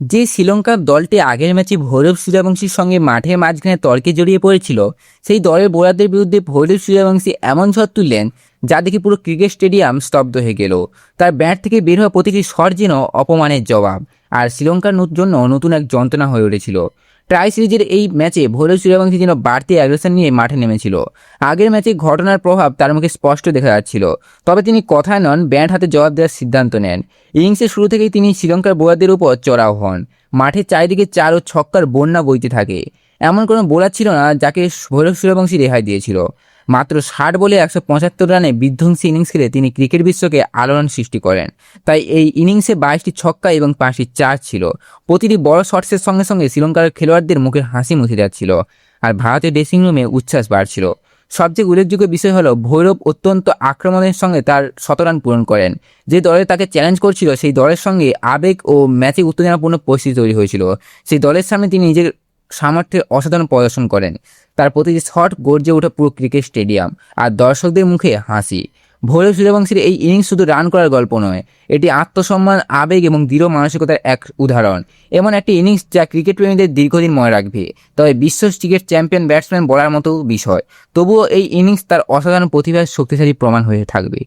যে শ্রীলঙ্কার দলটি আগের ম্যাচে ভৈরব সূর্যবংশীর সঙ্গে মাঠের মাঝখানে তর্কে জড়িয়ে পড়েছিল, সেই দলের বোলারদের বিরুদ্ধে ভৈরব সূর্যবংশী এমন ঝড় তুললেন যা দেখে পুরো ক্রিকেট স্টেডিয়াম স্তব্ধ হয়ে গেল। তার ব্যাট থেকে বের হওয়া প্রতিটি শট যেন অপমানের জবাব, আর শ্রীলঙ্কার জন্য নতুন এক যন্ত্রণা হয়ে উঠেছিল। ট্রাই সিরিজের এই ম্যাচে ভৈরব সূর্যবংশী যেন বাড়তি অ্যাগ্রেশন নিয়ে মাঠে নেমেছিল। আগের ম্যাচে ঘটনার প্রভাব তার মুখে স্পষ্ট দেখা যাচ্ছিল, তবে তিনি কথায় নন, ব্যাট হাতে জবাব দেওয়ার সিদ্ধান্ত নেন। ইনিংসের শুরু থেকেই তিনি শ্রীলঙ্কার বোলারদের উপর চড়াও হন। মাঠের চারিদিকে চার ও ছক্কার বন্যা বইতে থাকে। এমন কোনো বোলার ছিল না যাকে ভৈরব সূর্যবংশী রেহাই দিয়েছিল। মাত্র 60 বলে 175 রানে বিধ্বংসী ইনিংস খেলে তিনি ক্রিকেট বিশ্বকে আলোড়ন সৃষ্টি করেন। তাই এই ইনিংসে 22টি ছক্কা এবং 5টি চার ছিল। প্রতিটি বড় শটসের সঙ্গে সঙ্গে শ্রীলঙ্কার খেলোয়াড়দের মুখের হাসি মুছে যাচ্ছিল, আর ভারতের ড্রেসিং রুমে উচ্ছ্বাস বাড়ছিল। সবচেয়ে উল্লেখযোগ্য বিষয় হলো ভৈরব অত্যন্ত আক্রমণের সঙ্গে তার শতরান পূরণ করেন। যে দলে তাকে চ্যালেঞ্জ করছিল সেই দলের সঙ্গে আবেগ ও ম্যাচে উত্তেজনাপূর্ণ পরিস্থিতি তৈরি হয়েছিল। সেই দলের সামনে তিনি নিজের সামর্থ্যের অসাধারণ প্রদর্শন করেন। তার প্রতিটি শট গর্জে ওঠা পুরো ক্রিকেট স্টেডিয়াম, আর দর্শকদের মুখে হাসি। ভৈরব সূর্যবংশীর এই ইনিংস শুধু রান করার গল্প নয়, এটি আত্মসম্মান, আবেগ এবং দৃঢ় মানসিকতার এক উদাহরণ। এমন একটি ইনিংস যা ক্রিকেট প্রেমীদের দীর্ঘদিন মনে রাখবে। তবে বিশ্ব ক্রিকেট চ্যাম্পিয়ন ব্যাটসম্যান বলার মতো বিষয়, তবুও এই ইনিংস তার অসাধারণ প্রতিভার শক্তিশালী প্রমাণ হয়ে থাকবে।